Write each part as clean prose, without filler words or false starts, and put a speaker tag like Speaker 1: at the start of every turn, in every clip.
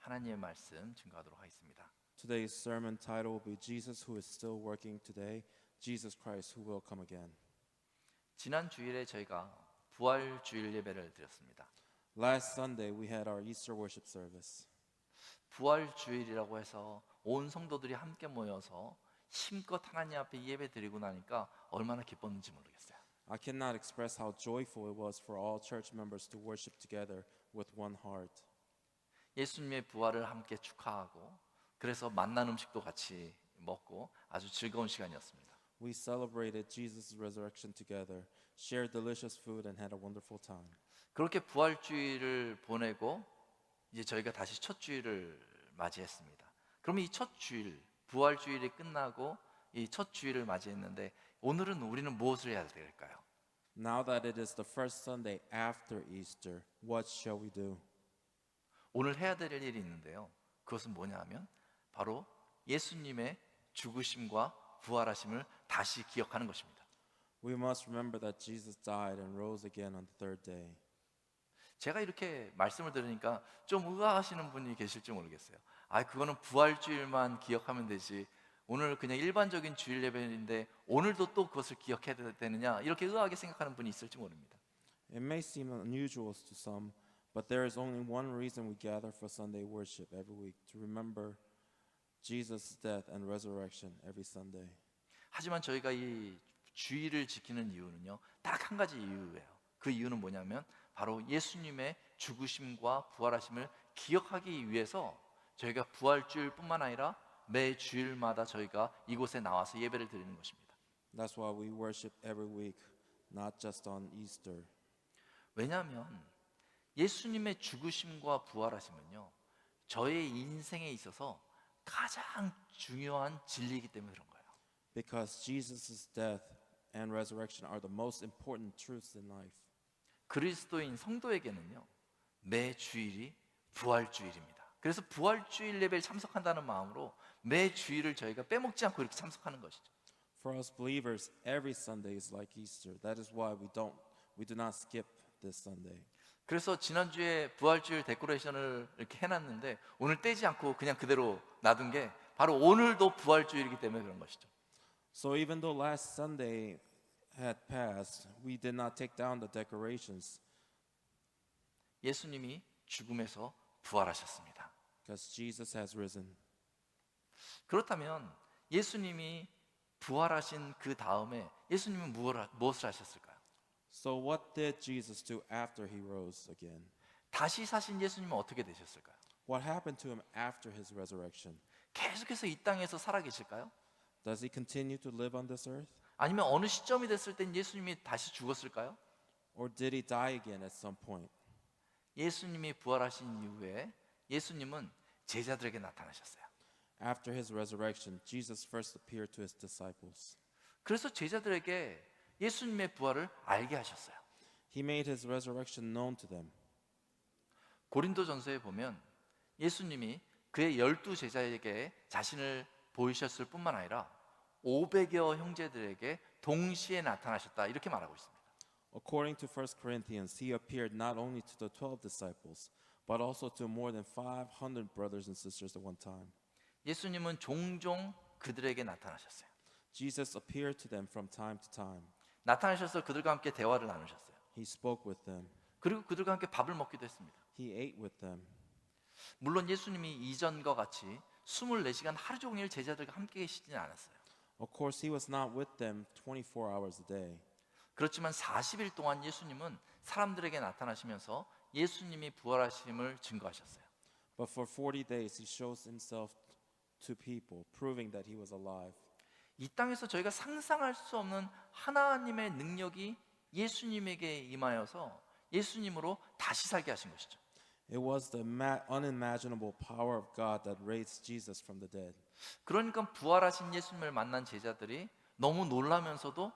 Speaker 1: 하나님의 말씀 증거하도록 하겠습니다.
Speaker 2: Today's sermon title will be Jesus who is still working today, Jesus Christ who will come again.
Speaker 1: 지난 주일에 저희가 부활 주일 예배를 드렸습니다.
Speaker 2: Last Sunday we had our Easter worship service.
Speaker 1: 부활 주일이라고 해서 온 성도들이 함께 모여서 힘껏 하나님 앞에 예배 드리고 나니까 얼마나 기뻤는지 모르겠어요.
Speaker 2: I cannot express how joyful it was for all church members to worship together with one heart.
Speaker 1: 예수님의 부활을 함께 축하하고 그래서 만난 음식도 같이 먹고 아주 즐거운 시간이었습니다.
Speaker 2: We celebrated Jesus' resurrection together, shared delicious food and had a wonderful time.
Speaker 1: 그렇게 부활 주일을 보내고 이제 저희가 다시 첫 주일을 맞이했습니다. 그러면 이 첫 주일, 부활 주일이 끝나고 이 첫 주일을 맞이했는데 오늘은 우리는 무엇을 해야 될까요?
Speaker 2: Now that it is the first Sunday after Easter, what shall we do?
Speaker 1: 오늘 해야 될 일이 있는데요. 그것은 뭐냐 하면 바로 예수님의 죽으심과 부활하심을 다시 기억하는 것입니다.
Speaker 2: We must remember that Jesus died and rose again on the third day.
Speaker 1: 제가 이렇게 말씀을 들으니까 좀 의아하시는 분이 계실지 모르겠어요. 그거는 부활주일만 기억하면 되지 오늘 그냥 일반적인 주일 예배인데 오늘도 또 그것을 기억해야 되느냐 이렇게 의아하게 생각하는 분이 있을지 모릅니다.
Speaker 2: It may seem unusual to some, but there is only one reason we gather for Sunday worship every week, to remember Jesus' death and resurrection every Sunday.
Speaker 1: 하지만 저희가 이 주일을 지키는 이유는요, 딱 한 가지 이유예요. 그 이유는 뭐냐면 바로 예수님의 죽으심과 부활하심을 기억하기 위해서 저희가 부활주일뿐만 아니라 매 주일마다 저희가 이곳에 나와서 예배를 드리는 것입니다.
Speaker 2: That's why we worship every week, not just on Easter.
Speaker 1: 왜냐하면 예수님의 죽으심과 부활하심은요, 저의 인생에 있어서 가장 중요한 진리이기 때문에 그런 거예요.
Speaker 2: Because Jesus' death and resurrection are the most important truths in life.
Speaker 1: 그리스도인 성도에게는요, 매 주일이 부활주일입니다. 그래서 부활주일 예배에 참석한다는 마음으로 매 주일을 저희가 빼먹지 않고 이렇게 참석하는 것이죠.
Speaker 2: For us believers, every Sunday is like Easter. That is why we do not skip this Sunday.
Speaker 1: 그래서 지난주에 부활주일 데코레이션을 이렇게 해놨는데 오늘 떼지 않고 그냥 그대로 놔둔 게 바로 오늘도 부활주일이기 때문에 그런 것이죠.
Speaker 2: So even though last Sunday had passed, we did not take down the decorations
Speaker 1: 예수님이 죽음에서 부활하셨습니다.
Speaker 2: because Jesus has risen.
Speaker 1: 그렇다면 예수님이 부활하신 그 다음에 예수님은 무엇을 하셨을까요?
Speaker 2: So what did Jesus do after he rose again?
Speaker 1: 다시 사신 예수님은 어떻게 되셨을까요?
Speaker 2: What happened to him after his resurrection?
Speaker 1: 계속해서 이 땅에서 살아계실까요?
Speaker 2: Does he continue to live on this earth?
Speaker 1: 아니면 어느 시점이 됐을 땐 예수님이 다시 죽었을까요?
Speaker 2: Or did he die again at some point?
Speaker 1: 예수님이 부활하신 이후에 예수님은 제자들에게 나타나셨어요.
Speaker 2: After his resurrection, Jesus first appeared to his disciples.
Speaker 1: 그래서 제자들에게 예수님의 부활을 알게 하셨어요.
Speaker 2: He made his resurrection known to them.
Speaker 1: 고린도전서에 보면 예수님이 그의 12 제자에게 자신을 보이셨을 뿐만 아니라 500여 형제들에게 동시에 나타나셨다 이렇게 말하고 있습니다.
Speaker 2: According to 1 Corinthians, he appeared not only to the 12 disciples, but also to more than 500 brothers and sisters at one time.
Speaker 1: 예수님은 종종 그들에게 나타나셨어요.
Speaker 2: Jesus appeared to them from time to time.
Speaker 1: 나타나셔서 그들과 함께 대화를 나누셨어요.
Speaker 2: He spoke with them.
Speaker 1: 그리고 그들과 함께 밥을 먹기도 했습니다.
Speaker 2: He ate with them.
Speaker 1: 물론 예수님이 이전과 같이 24시간 하루 종일 제자들과 함께 계시지는 않았어요.
Speaker 2: Of course, he was not with them 24 hours a day.
Speaker 1: 그렇지만 40일 동안 예수님은 사람들에게 나타나시면서 예수님이 부활하심을 증거하셨어요.
Speaker 2: But for 40 days, he shows himself to people, proving that he was alive.
Speaker 1: 이 땅에서 저희가 상상할 수 없는 하나님의 능력이 예수님에게 임하여서 예수님으로 다시 살게 하신 것이죠.
Speaker 2: It was the unimaginable power of God that raised Jesus from the dead.
Speaker 1: 그러니까 부활하신 예수님을 만난 제자들이 너무 놀라면서도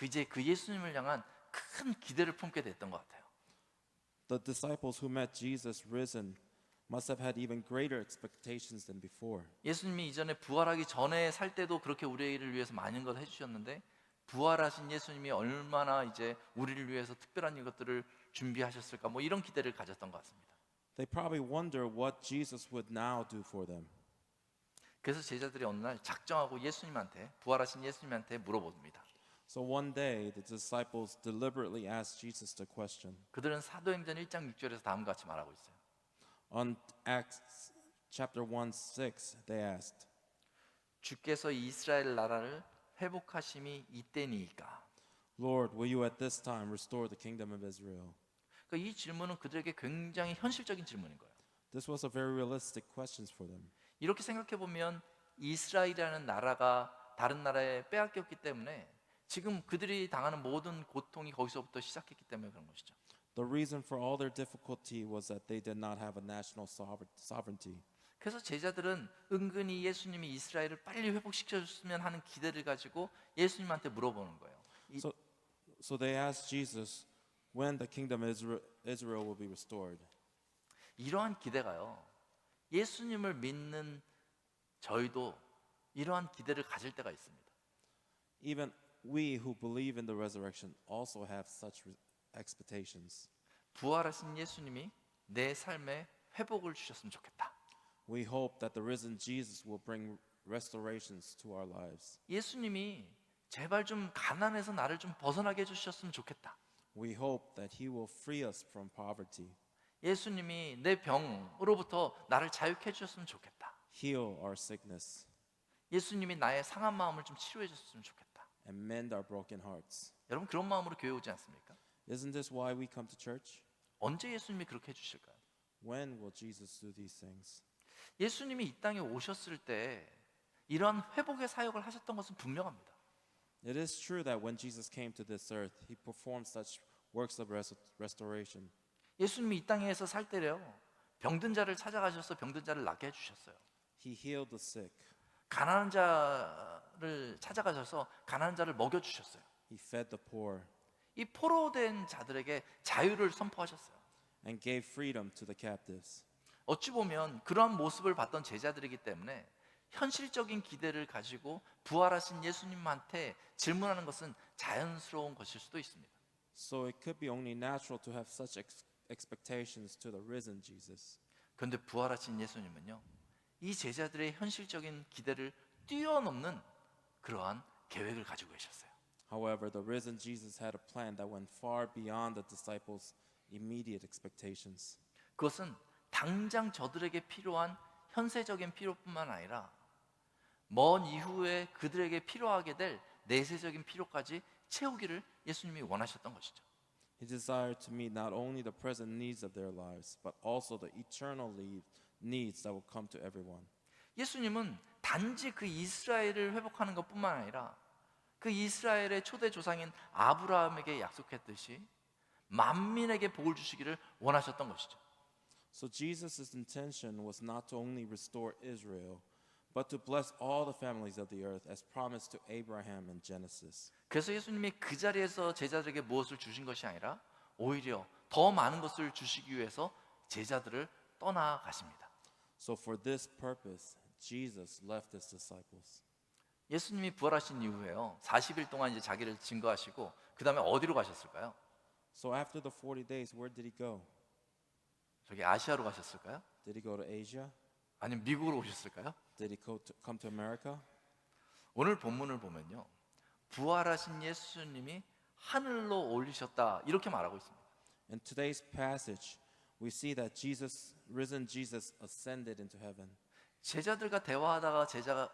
Speaker 1: 이제 그 예수님을 향한 큰 기대를 품게 됐던 것 같아요.
Speaker 2: The disciples who met Jesus risen must have had even greater expectations than before.
Speaker 1: 예수님이 이전에 부활하기 전에 살 때도 그렇게 우리를 위해서 많은 걸 해주셨는데 부활하신 예수님이 얼마나 이제 우리를 위해서 특별한 것들을 준비하셨을까 이런 기대를 가졌던 것 같습니다.
Speaker 2: They probably wonder what Jesus would now do for them.
Speaker 1: 그래서 제자들이 어느 날 작정하고 예수님한테 부활하신 예수님한테 물어봅니다.
Speaker 2: So one day, the disciples deliberately asked Jesus the question.
Speaker 1: 그들은 사도행전 1장 6절에서 다음과 같이 말하고 있어요.
Speaker 2: On Acts chapter 1:6, they asked,
Speaker 1: 주께서 이스라엘 나라를 회복하심이 이때니이까.
Speaker 2: Lord, will you at this time restore the kingdom of Israel?
Speaker 1: 그러니까 이 질문은 그들에게 굉장히 현실적인 질문인 거예요.
Speaker 2: This was a very realistic question for them.
Speaker 1: 이렇게 생각해 보면 이스라엘이라는 나라가 다른 나라에 빼앗겼기 때문에 지금 그들이 당하는 모든 고통이 거기서부터 시작했기 때문에 그런 것이죠.
Speaker 2: The reason for all their difficulty was that they did not have a national sovereignty.
Speaker 1: 그래서 제자들은 은근히 예수님이 이스라엘을 빨리 회복시켜 줬으면 하는 기대를 가지고 예수님한테 물어보는 거예요.
Speaker 2: So they asked Jesus when the kingdom of Israel will be restored.
Speaker 1: 이러한 기대가요. 예수님을 믿는 저희도 이러한 기대를 가질 때가 있습니다.
Speaker 2: Even we who believe in the resurrection also have such expectations.
Speaker 1: 부활하신 예수님이 내 삶에 회복을 주셨으면 좋겠다.
Speaker 2: We hope that the risen Jesus will bring restorations to our lives.
Speaker 1: 예수님이 제발 좀 가난해서 나를 좀 벗어나게 해주셨으면 좋겠다.
Speaker 2: We hope that he will free us from poverty,
Speaker 1: 예수님이 내 병으로부터 나를 자유케 해주셨으면 좋겠다.
Speaker 2: heal our sickness,
Speaker 1: 예수님이 나의 상한 마음을 좀 치료해 줬으면 좋겠다.
Speaker 2: and mend our broken hearts.
Speaker 1: 여러분 그런 마음으로 교회 오지 않습니까?
Speaker 2: Isn't this why we come to church?
Speaker 1: 언제 예수님이 그렇게 해주실까요?
Speaker 2: When will Jesus do these things?
Speaker 1: 예수님이 이 땅에 오셨을 때 이러한 회복의 사역을 하셨던 것은 분명합니다.
Speaker 2: It is true that when Jesus came to this earth, he performed such works of restoration.
Speaker 1: 예수님이 이 땅에서 살 때래요. 병든 자를 찾아가셔서 병든 자를 낫게 해주셨어요.
Speaker 2: He healed the sick.
Speaker 1: 가난한 자를 찾아가셔서 가난한 자를 먹여주셨어요.
Speaker 2: He fed the poor
Speaker 1: 이 포로된 자들에게 자유를 선포하셨어요.
Speaker 2: and gave freedom to the captives.
Speaker 1: 어찌 보면 그러한 모습을 봤던 제자들이기 때문에 현실적인 기대를 가지고 부활하신 예수님한테 질문하는 것은 자연스러운 것일 수도 있습니다.
Speaker 2: So it could be only natural to have such expectations to the risen Jesus.
Speaker 1: 그런데 부활하신 예수님은요, 이 제자들의 현실적인 기대를 뛰어넘는 그러한 계획을 가지고 계셨어요.
Speaker 2: However, the risen Jesus had a plan that went far beyond the disciples' immediate expectations.
Speaker 1: 그것은 당장 저들에게 필요한 현세적인 필요뿐만 아니라 먼 이후에 그들에게 필요하게 될 내세적인 필요까지 채우기를 예수님이 원하셨던 것이죠.
Speaker 2: He desired to meet not only the present needs of their lives, but also the eternal needs that will come to everyone.
Speaker 1: 예수님은 단지 그 이스라엘을 회복하는 것뿐만 아니라 그 이스라엘의 초대 조상인 아브라함에게 약속했듯이 만민에게 복을 주시기를 원하셨던 것이죠.
Speaker 2: So Jesus' intention was not to only restore Israel, but to bless all the families of the earth as promised to Abraham in Genesis.
Speaker 1: 그래서 예수님이 그 자리에서 제자들에게 무엇을 주신 것이 아니라 오히려 더 많은 것을 주시기 위해서 제자들을 떠나가십니다.
Speaker 2: So for this purpose, Jesus left his disciples.
Speaker 1: 예수님이 부활하신 이후에요. 40일 동안 이제 자기를 증거하시고 그 다음에 어디로 가셨을까요?
Speaker 2: So after the 40 days, where did he go?
Speaker 1: 저기 아시아로 가셨을까요?
Speaker 2: Did he go to Asia?
Speaker 1: 아니면 미국으로 오셨을까요?
Speaker 2: Did he come to America?
Speaker 1: 오늘 본문을 보면요. 부활하신 예수님이 하늘로 올리셨다 이렇게 말하고 있습니다.
Speaker 2: In today's passage, we see that risen Jesus ascended into heaven.
Speaker 1: 제자들과 대화하다가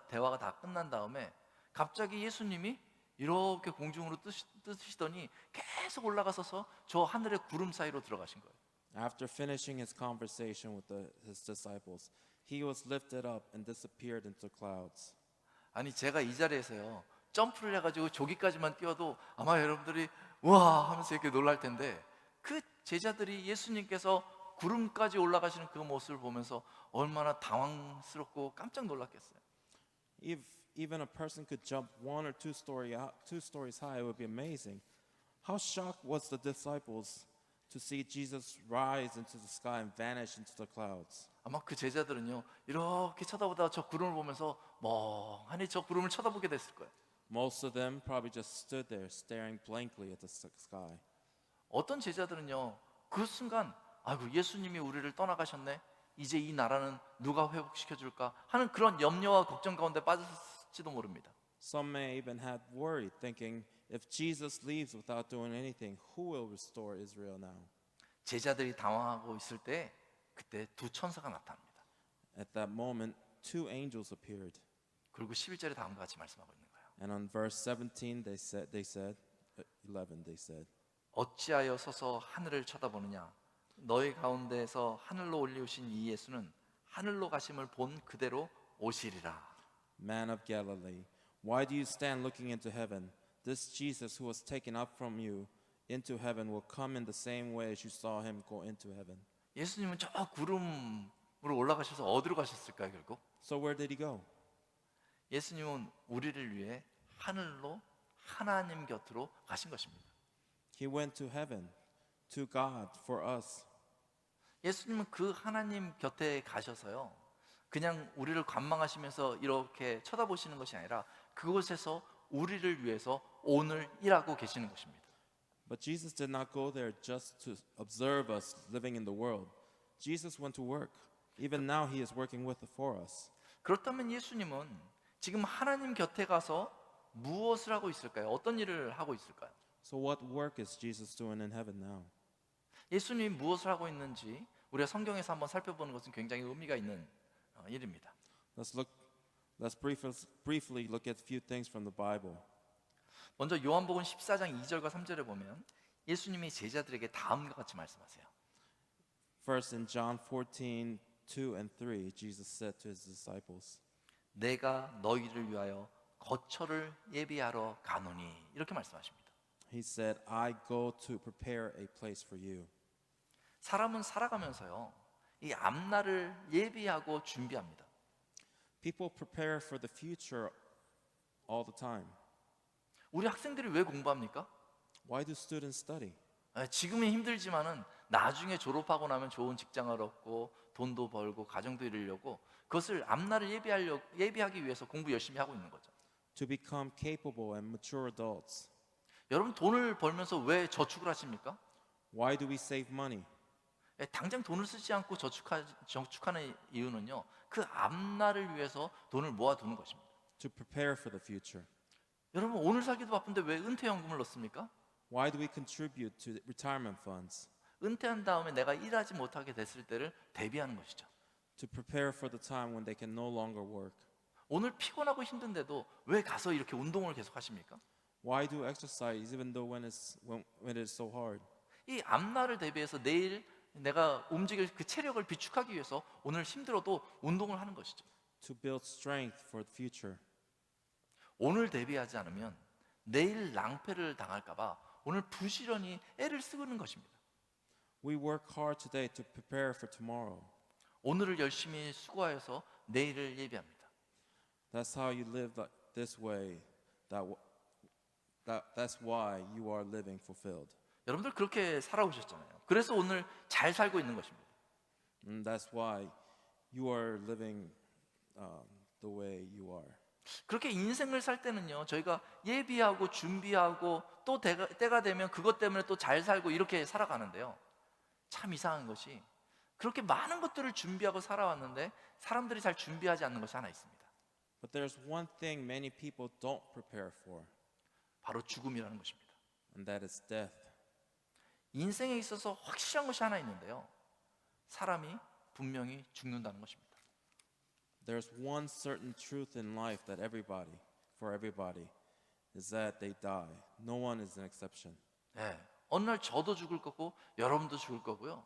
Speaker 1: 대화가 다 끝난 다음에 갑자기 예수님이 이렇게 공중으로 뜨시더니 계속 올라가서서 저 하늘의 구름 사이로 들어가신 거예요.
Speaker 2: After finishing his conversation with his disciples, he was lifted up and disappeared into clouds.
Speaker 1: 아니 제가 이 자리에서요 점프를 해가지고 저기까지만 뛰어도 아마 여러분들이 우와 하면서 이렇게 놀랄 텐데 그 제자들이 예수님께서 구름까지 올라가시는 그 모습을 보면서 얼마나 당황스럽고 깜짝 놀랐겠어요.
Speaker 2: If even a person could jump 1 or 2 stories high, it would be amazing. How shocked was the disciples to see Jesus rise into the sky and vanish into the clouds?
Speaker 1: 아마 그 제자들은요 이렇게 쳐다보다가 저 구름을 보면서 멍하니 저 구름을 쳐다보게 됐을 거예요.
Speaker 2: Most of them probably just stood there staring blankly at the sky.
Speaker 1: 어떤 제자들은요 그 순간 아이고 예수님이 우리를 떠나가셨네. 이제 이 나라는 누가 회복시켜 줄까 하는 그런 염려와 걱정 가운데 빠졌을지도 모릅니다.
Speaker 2: Some may even have worried, thinking, if Jesus leaves without doing anything, who will restore Israel now?
Speaker 1: 제자들이 당황하고 있을 때 그때 두 천사가 나타납니다.
Speaker 2: At that moment, two angels appeared.
Speaker 1: 그리고 11절에 다음과 같이 말씀하고 있는 거예요.
Speaker 2: And on verse 17, they said, 11, they said,
Speaker 1: 어찌하여 서서 하늘을 쳐다보느냐? 너희 가운데에서 하늘로 올리우신 이 예수는 하늘로 가심을 본 그대로 오시리라.
Speaker 2: Man of Galilee, why do you stand looking into heaven? This Jesus who was taken up from you into heaven will come in the same way as you saw him go into heaven.
Speaker 1: 예수님은 저 구름으로 올라가셔서 어디로 가셨을까요, 결국?
Speaker 2: So where did he go?
Speaker 1: 예수님은 우리를 위해 하늘로 하나님 곁으로 가신 것입니다.
Speaker 2: He went to heaven, to God for us.
Speaker 1: 예수님은 그 하나님 곁에 가셔서요. 그냥 우리를 관망하시면서 이렇게 쳐다보시는 것이 아니라 그곳에서 우리를 위해서 오늘 일하고 계시는 것입니다.
Speaker 2: But Jesus did not go there just to observe us living in the world. Jesus went to work. Even now he is working with for us.
Speaker 1: 그렇다면 예수님은 지금 하나님 곁에 가서 무엇을 하고 있을까요? 어떤 일을 하고 있을까요?
Speaker 2: So what work is Jesus doing in heaven now?
Speaker 1: 예수님이 무엇을 하고 있는지 우리가 성경에서 한번 살펴보는 것은 굉장히 의미가 있는 일입니다.
Speaker 2: Let's briefly look at a few things from the Bible.
Speaker 1: 먼저 요한복음 14장 2절과 3절에 보면 예수님이 제자들에게 다음과 같이 말씀하세요.
Speaker 2: First in John 14, 2 and 3, Jesus said to his disciples,
Speaker 1: 내가 너희를 위하여 거처를 예비하러 가노니 이렇게 말씀하십니다.
Speaker 2: He said, I go to prepare a place for you.
Speaker 1: 사람은 살아가면서요. 이 앞날을 예비하고 준비합니다.
Speaker 2: People prepare for the future all the time.
Speaker 1: 우리 학생들이 왜 공부합니까?
Speaker 2: Why do students study?
Speaker 1: 지금은 힘들지만은 나중에 졸업하고 나면 좋은 직장을 얻고 돈도 벌고 가정도 이루려고 그것을 앞날을 예비하기 위해서 공부 열심히 하고 있는 거죠.
Speaker 2: To become capable and mature adults.
Speaker 1: 여러분 돈을 벌면서 왜 저축을 하십니까?
Speaker 2: Why do we save money?
Speaker 1: 당장 돈을 쓰지 않고 저축하는 이유는요. 그 앞날을 위해서 돈을 모아두는 것입니다.
Speaker 2: To prepare for the future.
Speaker 1: 여러분 오늘 살기도 바쁜데 왜 은퇴연금을 넣습니까?
Speaker 2: Why do we contribute to retirement funds?
Speaker 1: 은퇴한 다음에 내가 일하지 못하게 됐을 때를 대비하는 것이죠.
Speaker 2: To prepare for the time when they can no longer work.
Speaker 1: 오늘 피곤하고 힘든데도 왜 가서 이렇게 운동을 계속 하십니까?
Speaker 2: Why do exercise even though when it is so hard?
Speaker 1: 이 앞날을 대비해서 내일 내가 움직일 그 체력을 비축하기 위해서 오늘 힘들어도 운동을 하는 것이죠.
Speaker 2: To build strength for the future.
Speaker 1: 오늘 대비하지 않으면 내일 낭패를 당할까 봐 오늘 부지런히 애를 쓰는 것입니다.
Speaker 2: We work hard today to prepare for tomorrow.
Speaker 1: 오늘을 열심히 수고하여서 내일을 예비합니다.
Speaker 2: That's how you live this way. That's why you are living fulfilled.
Speaker 1: 여러분들 그렇게 살아오셨잖아요. 그래서 오늘 잘 살고 있는 것입니다.
Speaker 2: And that's why you are living the way you are.
Speaker 1: 그렇게 인생을 살 때는요, 저희가 예비하고 준비하고 또 때가 되면 그것 때문에 또 잘 살고 이렇게 살아가는데요. 참 이상한 것이 그렇게 많은 것들을 준비하고 살아왔는데 사람들이 잘 준비하지 않는 것이 하나 있습니다.
Speaker 2: But there's one thing many people don't prepare for,
Speaker 1: 바로 죽음이라는 것입니다.
Speaker 2: and that is death.
Speaker 1: 인생에 있어서 확실한 것이 하나 있는데요. 사람이 분명히 죽는다는 것입니다.
Speaker 2: There's one certain truth in life that for everybody, is that they die. No one is an exception.
Speaker 1: 네, 어느 날 저도 죽을 거고 여러분도 죽을 거고요.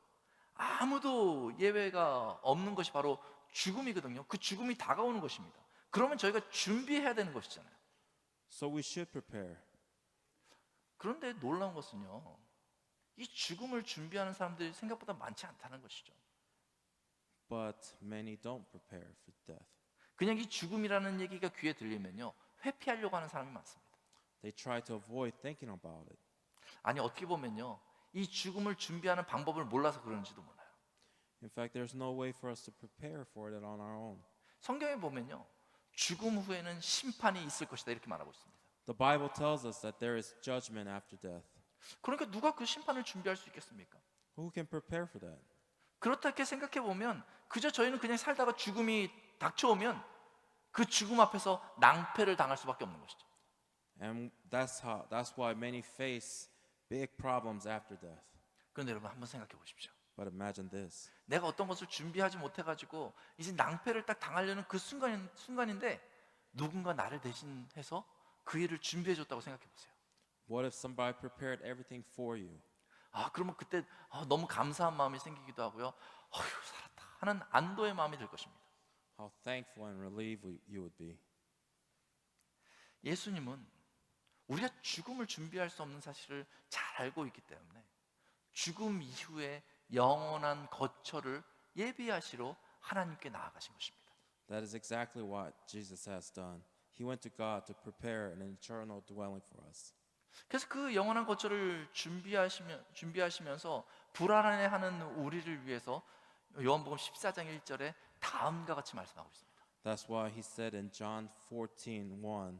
Speaker 1: 아무도 예외가 없는 것이 바로 죽음이거든요. 그 죽음이 다가오는 것입니다. 그러면 저희가 준비해야 되는 것이잖아요.
Speaker 2: So we should prepare.
Speaker 1: 그런데 놀라운 것은요. 이 죽음을 준비하는 사람들이 생각보다 많지 않다는 것이죠.
Speaker 2: But many don't prepare for death.
Speaker 1: 그냥 이 죽음이라는 얘기가 귀에 들리면요. 회피하려고 하는 사람이 많습니다.
Speaker 2: They try to avoid thinking about it.
Speaker 1: 아니 어떻게 보면요. 이 죽음을 준비하는 방법을 몰라서 그런지도 몰라요.
Speaker 2: In fact, there's no way for us to prepare for it on our own.
Speaker 1: 성경에 보면요. 죽음 후에는 심판이 있을 것이다 이렇게 말하고 있습니다.
Speaker 2: The Bible tells us that there is judgment after death.
Speaker 1: 그러니까 누가 그 심판을 준비할 수 있겠습니까?
Speaker 2: Who can prepare for that?
Speaker 1: 그렇게 생각해 보면 그저 저희는 그냥 살다가 죽음이 닥쳐오면 그 죽음 앞에서 낭패를 당할 수밖에 없는 것이죠.
Speaker 2: And that's why many face big problems after death.
Speaker 1: 그런데 여러분 한번 생각해 보십시오.
Speaker 2: But imagine this.
Speaker 1: 내가 어떤 것을 준비하지 못해 가지고 이제 낭패를 딱 당하려는 그 순간인데 누군가 나를 대신해서 그 일을 준비해 줬다고 생각해 보세요.
Speaker 2: What if somebody prepared everything for you?
Speaker 1: 그러면 그때 너무 감사한 마음이 생기기도 하고요. 어휴, 살았다 하는 안도의 마음이 들 것입니다.
Speaker 2: How thankful and relieved you would be.
Speaker 1: 예수님은 우리가 죽음을 준비할 수 없는 사실을 잘 알고 있기 때문에 죽음 이후에 영원한 거처를 예비하시러 하나님께 나아가신 것입니다.
Speaker 2: That is exactly what Jesus has done. He went to God to prepare an eternal dwelling for us.
Speaker 1: 그래서 그 영원한 거처를 준비하시면서 불안해하는 우리를 위해서 요한복음 14장 1절에 다음과 같이 말씀하고 있습니다.
Speaker 2: That's why he said in John 14:1,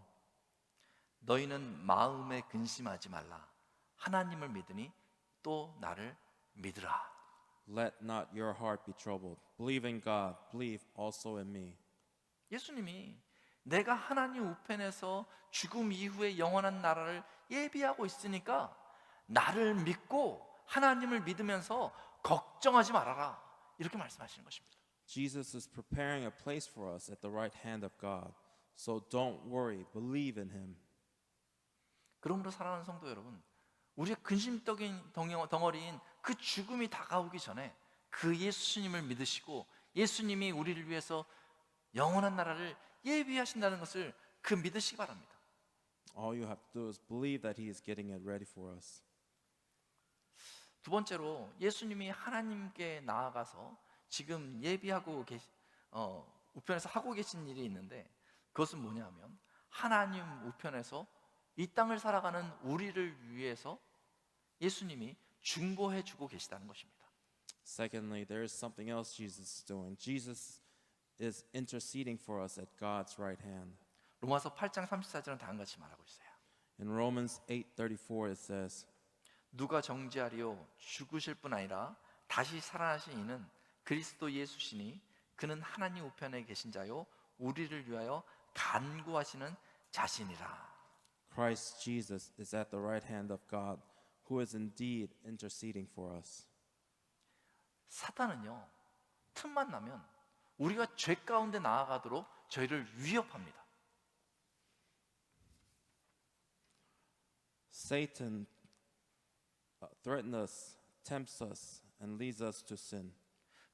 Speaker 1: 너희는 마음에 근심하지 말라. 하나님을 믿으니 또 나를 믿으라.
Speaker 2: Let not your heart be troubled. Believe in God, believe also in me.
Speaker 1: 예수님이 내가 하나님 우편에서 죽음 이후의 영원한 나라를 예비하고 있으니까 나를 믿고 하나님을 믿으면서 걱정하지 말아라. 이렇게 말씀하시는 것입니다.
Speaker 2: Jesus is preparing a place for us at the right hand of God. So don't worry, believe in him.
Speaker 1: 그러므로 사랑하는 성도 여러분, 우리의 근심적인 덩어리인 그 죽음이 다가오기 전에 그 예수님을 믿으시고 예수님이 우리를 위해서 영원한 나라를 예비하신다는 것을 그 믿으시기 바랍니다.
Speaker 2: All you have to do is believe that he is getting it ready for us.
Speaker 1: 두 번째로 예수님이 하나님께 나아가서 지금 예비하고 우편에서 하고 계신 일이 있는데 그것은 뭐냐면 하나님 우편에서 이 땅을 살아가는 우리를 위해서 예수님이 중보해 주고 계시다는 것입니다.
Speaker 2: Secondly, there is something else Jesus is doing. Jesus is interceding for us at God's right hand.
Speaker 1: 로마서 8장 34절은 다음과 같이 말하고 있어요.
Speaker 2: In Romans 8:34 it says,
Speaker 1: 누가 정죄하리요 죽으실 뿐 아니라 다시 살아나신 이는 그리스도 예수시니 그는 하나님 우편에 계신 자요 우리를 위하여 간구하시는 자신이라.
Speaker 2: Christ Jesus is at the right hand of God, who is indeed interceding for us.
Speaker 1: 사탄은요 틈만 나면 우리가 죄 가운데 나아가도록 저희를 위협합니다.
Speaker 2: Satan threatens us, tempts us, and leads us to sin.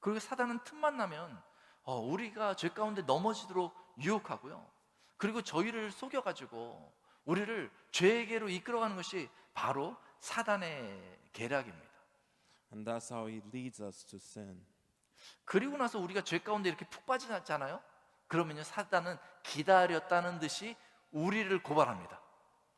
Speaker 1: 그리고 사탄은 틈만 나면 우리가 죄 가운데 넘어지도록 유혹하고요. 그리고 저희를 속여가지고 우리를 죄에게로 이끌어가는 것이 바로 사단의 계략입니다.
Speaker 2: And that's how he leads us to sin.
Speaker 1: 그리고 나서 우리가 죄 가운데 이렇게 푹 빠지잖아요. 그러면요 사단은 기다렸다는 듯이 우리를 고발합니다.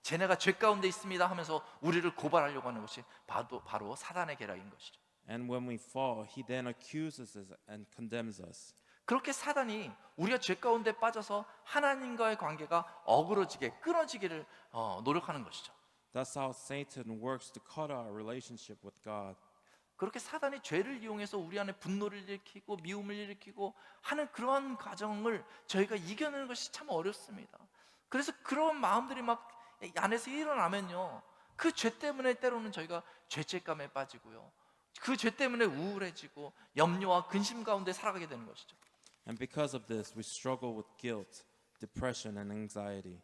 Speaker 1: 쟤네가 죄 가운데 있습니다 하면서 우리를 고발하려고 하는 것이 바로 사단의 계략인 것이죠.
Speaker 2: And when we fall, he then accuses us and condemns us.
Speaker 1: 그렇게 사단이 우리가 죄 가운데 빠져서 하나님과의 관계가 어그러지게 끊어지기를 노력하는 것이죠.
Speaker 2: That's how Satan works to cut our relationship with God.
Speaker 1: 그렇게 사단이 죄를 이용해서 우리 안에 분노를 일으키고 미움을 일으키고 하는 그러한 과정을 저희가 이겨내는 것이 참 어렵습니다. 그래서 그런 마음들이 막 안에서 일어나면요 그 죄 때문에 때로는 저희가 죄책감에 빠지고요 그 죄 때문에 우울해지고 염려와 근심 가운데 살아가게 되는 것이죠.
Speaker 2: And because of this, we struggle with guilt, depression, and anxiety.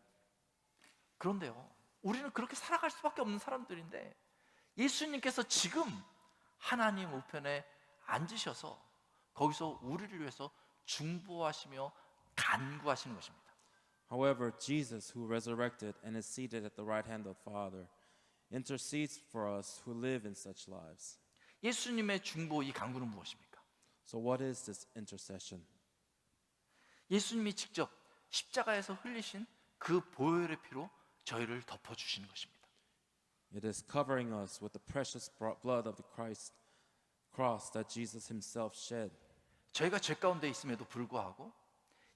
Speaker 1: 그런데요 우리는 그렇게 살아갈 수밖에 없는 사람들인데 예수님께서 지금 하나님 우편에 앉으셔서 거기서 우리를 위해서 중보하시며 간구하시는 것입니다.
Speaker 2: However, Jesus, who resurrected and is seated at the right hand of the Father, intercedes for us who live in such lives.
Speaker 1: 예수님의 중보 이 간구는 무엇입니까?
Speaker 2: So what is this intercession?
Speaker 1: 예수님이 직접 십자가에서 흘리신 그 보혈의 피로 저희를 덮어주시는 것입니다.
Speaker 2: It is covering us with the precious blood of the Christ cross that Jesus himself shed.
Speaker 1: 저희가 죄 가운데 있음에도 불구하고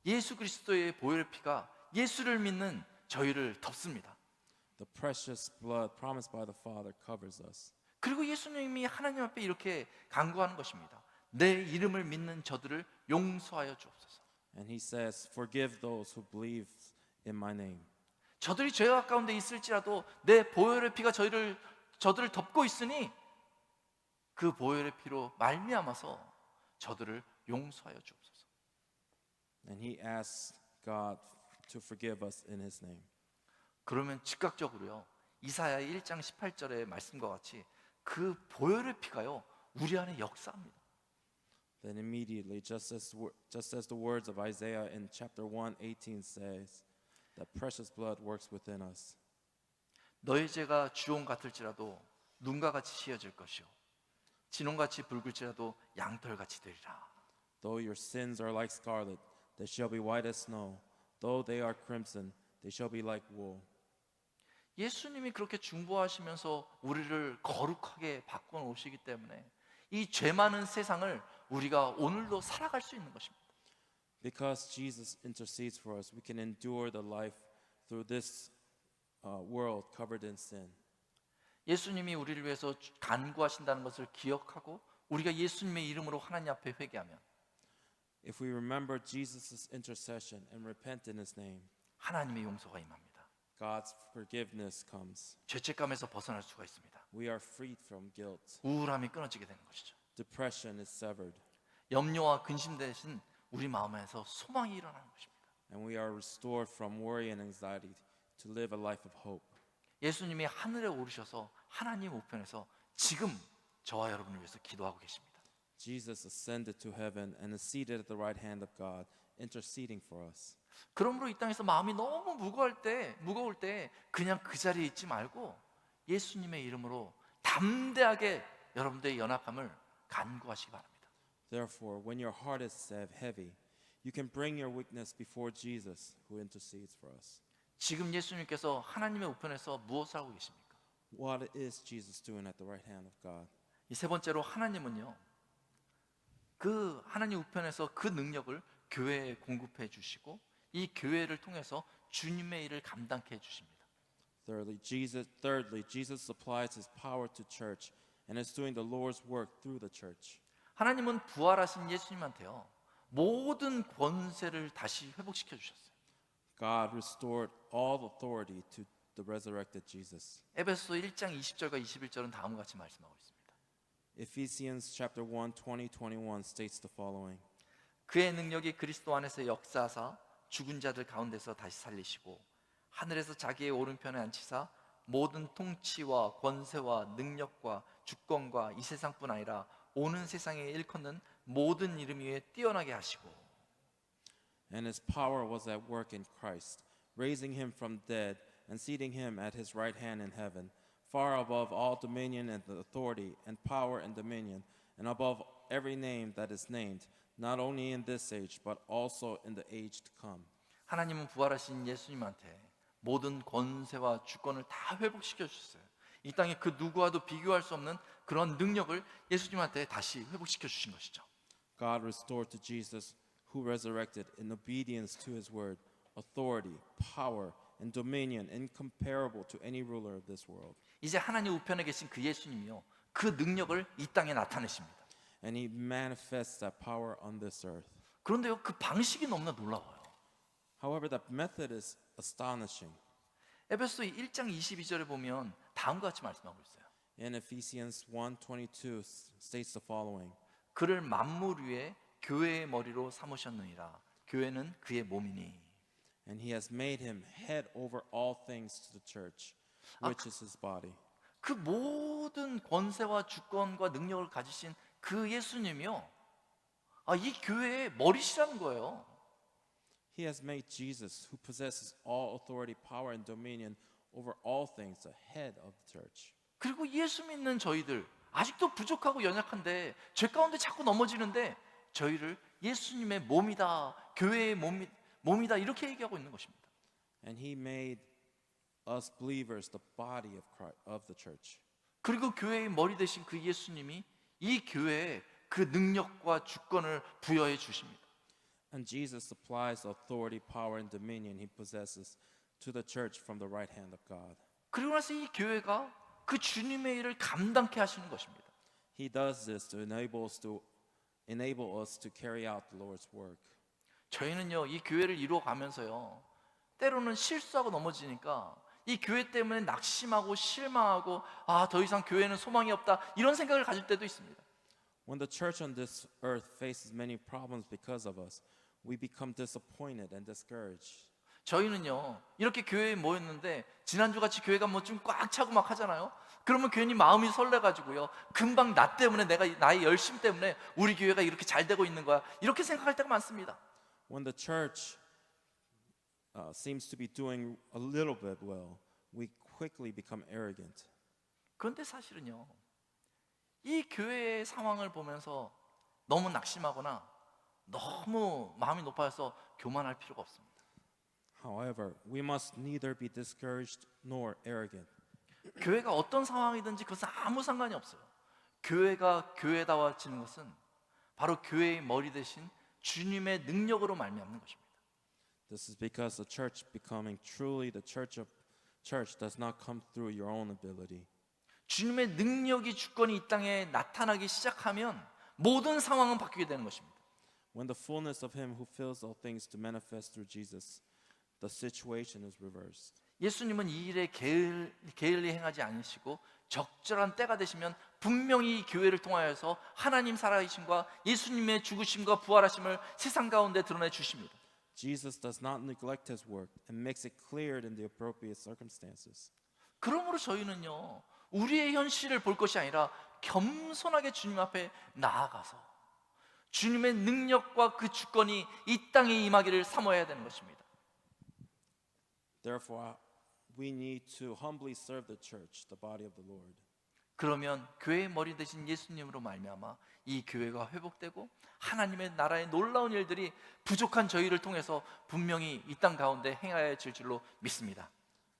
Speaker 1: 예수 그리스도의 보혈의 피가 예수를 믿는 저희를 덮습니다.
Speaker 2: The precious blood promised by the Father covers us.
Speaker 1: 그리고 예수님이 하나님 앞에 이렇게 간구하는 것입니다. 내 이름을 믿는 저들을 용서하여 주옵소서.
Speaker 2: And he says, forgive those who believe in my name.
Speaker 1: 저들이 죄악 가운데 있을지라도 내 보혈의 피가 저들을 덮고 있으니 그 보혈의 피로 말미암아서 저들을 용서하여 주옵소서.
Speaker 2: And he asks God to forgive us in his name.
Speaker 1: 그러면 즉각적으로요, 이사야 1장 18절의 말씀과 같이 그 보혈의 피가요 우리 안에 역사합니다.
Speaker 2: Then immediately, just as the words of Isaiah in chapter 1:18 says, that precious blood works within us.
Speaker 1: 너희 죄가 주홍 같을지라도 눈과 같이 휘어질 것이요 진홍같이 붉을지라도 양털같이 되리라.
Speaker 2: Though your sins are like scarlet, they shall be white as snow. Though they are crimson, they shall be like wool.
Speaker 1: 예수님이 그렇게 중보하시면서 우리를 거룩하게 바꿔놓으시기 때문에 이 죄 많은 세상을 우리가 오늘도 살아갈 수 있는 것입니다.
Speaker 2: Because Jesus intercedes for us, we can endure the life through this world covered in sin.
Speaker 1: 예수님이 우리를 위해서 간구하신다는 것을 기억하고 우리가 예수님의 이름으로 하나님 앞에 회개하면
Speaker 2: If we remember Jesus' intercession and repent in his name,
Speaker 1: 하나님의 용서가 임합니다.
Speaker 2: God's forgiveness comes.
Speaker 1: 죄책감에서 벗어날 수가 있습니다.
Speaker 2: We are freed from guilt.
Speaker 1: 우울함이 끊어지게 되는 것이죠.
Speaker 2: Depression is severed.
Speaker 1: 염려와 근심 대신 우리 마음에서 소망이 일어나는 것입니다.
Speaker 2: And we are restored from worry and anxiety to live a life of hope.
Speaker 1: 예수님이 하늘에 오르셔서 하나님 우편에서 지금 저와 여러분을 위해서 기도하고 계십니다.
Speaker 2: Jesus ascended to heaven and is seated at the right hand of God, interceding for us.
Speaker 1: 그러므로 이 땅에서 마음이 너무 무거울 때 그냥 그 자리에 있지 말고 예수님의 이름으로 담대하게 여러분들의 연약함을 간구하시기 바랍니다.
Speaker 2: Therefore, when your heart is heavy, you can bring your weakness before Jesus, who intercedes for us.
Speaker 1: 지금 예수님께서 하나님의 우편에서 무엇을 하고 계십니까?
Speaker 2: What is Jesus doing at the right hand of God?
Speaker 1: 이 세 번째로 하나님은요, 그 하나님 우편에서 그 능력을 교회에 공급해 주시고 이 교회를 통해서 주님의 일을 감당케 해 주십니다.
Speaker 2: Thirdly, Jesus supplies his power to church and is doing the Lord's work through the church.
Speaker 1: 하나님은 부활하신 예수님한테요 모든 권세를 다시 회복시켜 주셨어요.
Speaker 2: God restored all authority to the resurrected Jesus.
Speaker 1: 에베소서 1장 20절과 21절은 다음과 같이 말씀하고 있습니다.
Speaker 2: Ephesians chapter 1, 21 states the following.
Speaker 1: 그의 능력이 그리스도 안에서 역사하사 죽은 자들 가운데서 다시 살리시고 하늘에서 자기의 오른편에 앉히사 모든 통치와 권세와 능력과 주권과 이 세상뿐 아니라 오는 세상에 일컫는 모든 이름 위에 뛰어나게 하시고
Speaker 2: And his power was at work in Christ, raising him from dead and seating him at his right hand in heaven, far above all dominion and authority and power and dominion, and above every name that is named, not only in this age, but also in the age to come.
Speaker 1: 하나님은 부활하신 예수님한테 모든 권세와 주권을 다 회복시켜 주셨어요. 이 땅에 그 누구와도 비교할 수 없는 그런 능력을 예수님한테 다시 회복시켜 주신 것이죠.
Speaker 2: God restored to Jesus, who resurrected in obedience to his word, authority, power, and dominion incomparable to any ruler of this world.
Speaker 1: 이제 하나님 우편에 계신 그 예수님이요 그 능력을 이 땅에 나타내십니다.
Speaker 2: And he manifests that power on this earth.
Speaker 1: 그런데요 그 방식이 너무나 놀라워요.
Speaker 2: However, that method is astonishing.
Speaker 1: 에베소 1장 22절에 보면 다음과 같이 말씀하고 있어요.
Speaker 2: In Ephesians 1:22 states the following.
Speaker 1: 그를 만물 위에 교회의 머리로 삼으셨느니라. 교회는 그의 몸이니.
Speaker 2: And he has made him head over all things to the church, which is his body.
Speaker 1: 그 모든 권세와 주권과 능력을 가지신 그 예수님이요. 이 교회의 머리시라는 거예요.
Speaker 2: He has made Jesus, who possesses all authority, power, and dominion over all things, the head of the church.
Speaker 1: 그리고 예수 믿는 저희들 아직도 부족하고 연약한데 죄 가운데 자꾸 넘어지는데 저희를 예수님의 몸이다, 교회의 몸이다 이렇게 얘기하고 있는 것입니다.
Speaker 2: And he made us believers the body of Christ, of the church.
Speaker 1: 그리고 교회의 머리 되신 그 예수님이 이 교회에 그 능력과 주권을 부여해 주십니다.
Speaker 2: And Jesus supplies the authority, power, and dominion he possesses to the church from the right hand of God.
Speaker 1: 그리고 나서 이 교회가 그 주님의 일을 감당케 하시는 것입니다.
Speaker 2: He does this to enable us to carry out the Lord's work.
Speaker 1: 저희는요, 이 교회를 이루어 가면서요, 때로는 실수하고 넘어지니까 이 교회 때문에 낙심하고 실망하고, 아, 더 이상 교회는 소망이 없다, 이런 생각을 가질 때도 있습니다.
Speaker 2: When the church on this earth faces many problems because of us, we become disappointed and discouraged.
Speaker 1: 저희는요, 이렇게 교회에 모였는데 지난주 같이 교회가 뭐 좀 꽉 차고 막 하잖아요. 그러면 괜히 마음이 설레가지고요, 금방 나 때문에, 내가 나의 열심 때문에 우리 교회가 이렇게 잘 되고 있는 거야, 이렇게 생각할 때가 많습니다.
Speaker 2: When the church seems to be doing a little bit well, we quickly become arrogant.
Speaker 1: 그런데 사실은요, 이 교회의 상황을 보면서 너무 낙심하거나 너무 마음이 높아서 교만할 필요가 없습니다.
Speaker 2: However, we must neither be discouraged nor arrogant.
Speaker 1: 교회가 어떤 상황이든지 그것은 아무 상관이 없어요. 교회가 교회다워지는 것은 바로 교회의 머리 대신 주님의 능력으로 말미암는 것입니다.
Speaker 2: This is because the church becoming truly the church does not come through your own ability.
Speaker 1: 주님의 능력이 주권이 이 땅에 나타나기 시작하면 모든 상황은 바뀌게 되는 것입니다.
Speaker 2: When the fullness of him who fills all things to manifest through Jesus, the situation is reversed.
Speaker 1: 예수님은 이 일에 게을리 행하지 않으시고 적절한 때가 되시면 분명히 이 교회를 통하여서 하나님 살아계심과 예수님의 죽으심과 부활하심을 세상 가운데 드러내 주십니다.
Speaker 2: Jesus does not neglect his work and makes it clear in the appropriate circumstances.
Speaker 1: 그러므로 저희는요, 우리의 현실을 볼 것이 아니라 겸손하게 주님 앞에 나아가서 주님의 능력과 그 주권이 이 땅에 임하기를 사모해야 되는 것입니다.
Speaker 2: Therefore, we need to humbly serve the church, the body of the Lord.
Speaker 1: 그러면 교회의 머리 되신 예수님으로 말미암아 이 교회가 회복되고 하나님의 나라의 놀라운 일들이 부족한 저희를 통해서 분명히 이 땅 가운데 행하여질 줄로 믿습니다.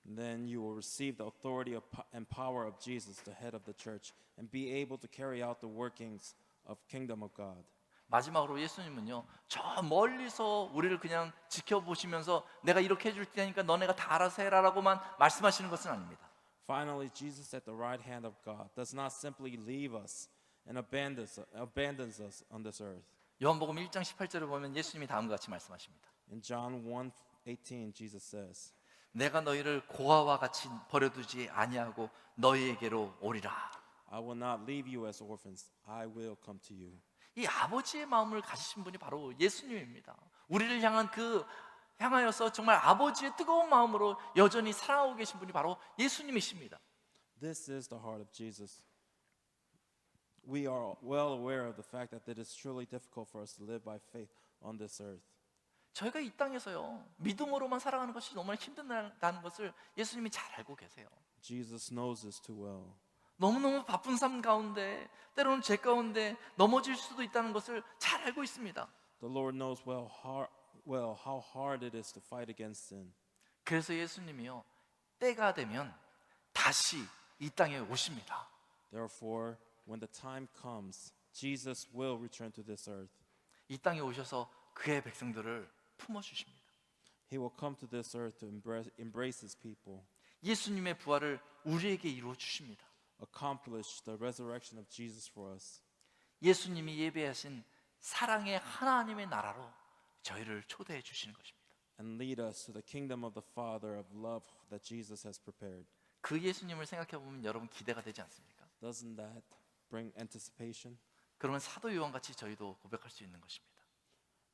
Speaker 2: Then you will receive the authority and power of Jesus, the head of the church, and be able to carry out the workings of kingdom of God.
Speaker 1: 마지막으로 예수님은요, 저 멀리서 우리를 그냥 지켜보시면서 내가 이렇게 해줄 테니까 너네가 다 알아서 해라라고만 말씀하시는 것은 아닙니다.
Speaker 2: Finally, Jesus at the right hand of God does not simply leave us and abandons us on this earth.
Speaker 1: 요한복음 1장 18절을 보면 예수님이 다음과 같이 말씀하십니다.
Speaker 2: In John 1:18, Jesus says,
Speaker 1: 내가 너희를 고아와 같이 버려두지 아니하고 너희에게로 오리라.
Speaker 2: I will not leave you as orphans. I will come to you.
Speaker 1: 이 아버지의 마음을 가지신 분이 바로 예수님입니다. 우리를 향하여서 정말 아버지의 뜨거운 마음으로 여전히 사랑하고 계신 분이 바로 예수님이십니다.
Speaker 2: This is the heart of Jesus. We are well aware of the fact that it is truly difficult for us to live by faith on this earth.
Speaker 1: 저희가 이 땅에서요, 믿음으로만 살아가는 것이 너무나 힘든다는 것을 예수님이 잘 알고 계세요.
Speaker 2: Jesus knows this too well.
Speaker 1: 너무너무 바쁜 삶 가운데, 때로는 죄 가운데 넘어질 수도 있다는 것을 잘 알고 있습니다.
Speaker 2: The Lord knows well how hard it is to fight against sin.
Speaker 1: 그래서 예수님이요, 때가 되면 다시 이 땅에 오십니다.
Speaker 2: Therefore, when the time comes, Jesus will return to this earth.
Speaker 1: 이 땅에 오셔서 그의 백성들을 품어주십니다.
Speaker 2: He will come to this earth to embrace his people,
Speaker 1: 예수님의 부활을 우리에게 이루어 주십니다.
Speaker 2: accomplish the resurrection of Jesus for us,
Speaker 1: 예수님이 예배하신 사랑의 하나님의 나라로 저희를 초대해 주시는 것입니다.
Speaker 2: and lead us to the kingdom of the Father of love that Jesus has prepared.
Speaker 1: 그 예수님을 생각해 보면 여러분 기대가 되지 않습니까?
Speaker 2: Doesn't that bring anticipation?
Speaker 1: 그러면 사도 요한 같이 저희도 고백할 수 있는 것입니다.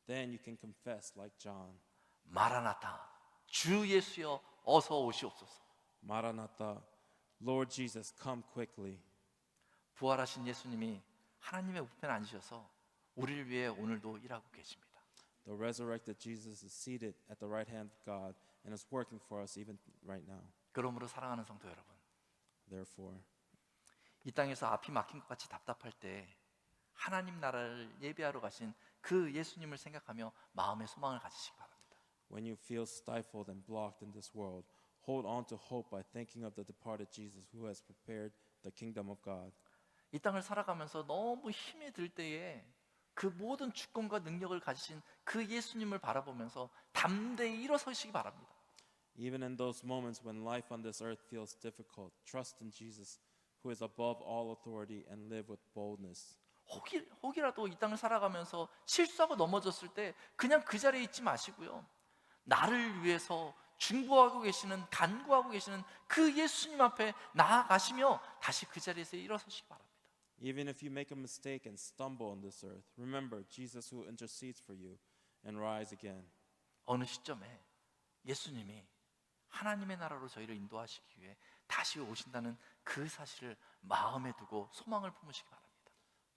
Speaker 2: Then you can confess like John,
Speaker 1: 마라나타, 주 예수여 어서 오시옵소서.
Speaker 2: Maranatha, Lord Jesus, come quickly.
Speaker 1: 부활하신 예수님이 하나님의 우편에 앉으셔서 우리를 위해 오늘도 일하고 계십니다.
Speaker 2: The resurrected Jesus is seated at the right hand of God and is working for us even right now.
Speaker 1: 그러므로 사랑하는 성도 여러분,
Speaker 2: Therefore,
Speaker 1: 이 땅에서 앞이 막힌 것 같이 답답할 때 하나님 나라를 예배하러 가신 그 예수님을 생각하며 마음의 소망을 가지시기 바랍니다.
Speaker 2: when you feel stifled and blocked in this world, hold on to hope by thinking of the departed Jesus who has prepared the kingdom of God.
Speaker 1: 이 땅을 살아가면서 너무 힘이 들 때에 그 모든 주권과 능력을 가지신 그 예수님을 바라보면서 담대히 일어서시기 바랍니다.
Speaker 2: Even in those moments when life on this earth feels difficult, trust in Jesus, who is above all authority, and live with boldness.
Speaker 1: 혹이라도 이 땅을 살아가면서 실수하고 넘어졌을 때 그냥 그 자리에 있지 마시고요. 나를 위해서 중보하고 계시는, 간구하고 계시는 그 예수님 앞에 나아가시며 다시 그 자리에서 일어서시기 바랍니다.
Speaker 2: Even if you make a mistake and stumble on this earth, remember Jesus who intercedes for you and rise again.
Speaker 1: 어느 시점에 예수님이 하나님의 나라로 저희를 인도하시기 위해 다시 오신다는 그 사실을 마음에 두고 소망을 품으시기 바랍니다.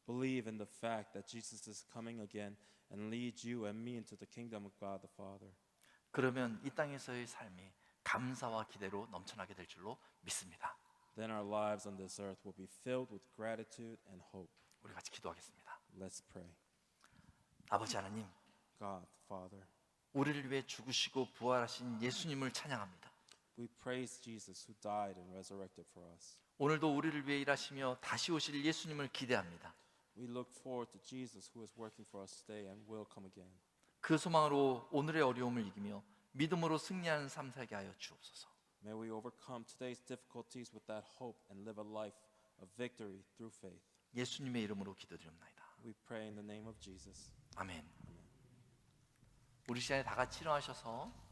Speaker 2: Believe in the fact that Jesus is coming again and leads you and me into the kingdom of God the Father.
Speaker 1: 그러면 이 땅에서의 삶이 감사와 기대로 넘쳐나게 될 줄로 믿습니다.
Speaker 2: Then our lives on this earth will be filled with gratitude and hope.
Speaker 1: 우리 같이 기도하겠습니다.
Speaker 2: Let's pray.
Speaker 1: 아버지 하나님,
Speaker 2: God the Father,
Speaker 1: 우리를 위해 죽으시고 부활하신 예수님을 찬양합니다.
Speaker 2: we praise Jesus who died and resurrected for us.
Speaker 1: 오늘도 우리를 위해 일하시며 다시 오실 예수님을 기대합니다.
Speaker 2: We look forward to Jesus who is working for us today and will come again.
Speaker 1: 그 소망으로 오늘의 어려움을 이기며 믿음으로 승리하는 삶 살게 하여 주옵소서.
Speaker 2: May we overcome today's difficulties with that hope and live a life of victory through faith.
Speaker 1: 예수님의 이름으로 기도드립니다.
Speaker 2: We pray in the name of Jesus.
Speaker 1: 아멘. 우리 시간에 다 같이 일어나셔서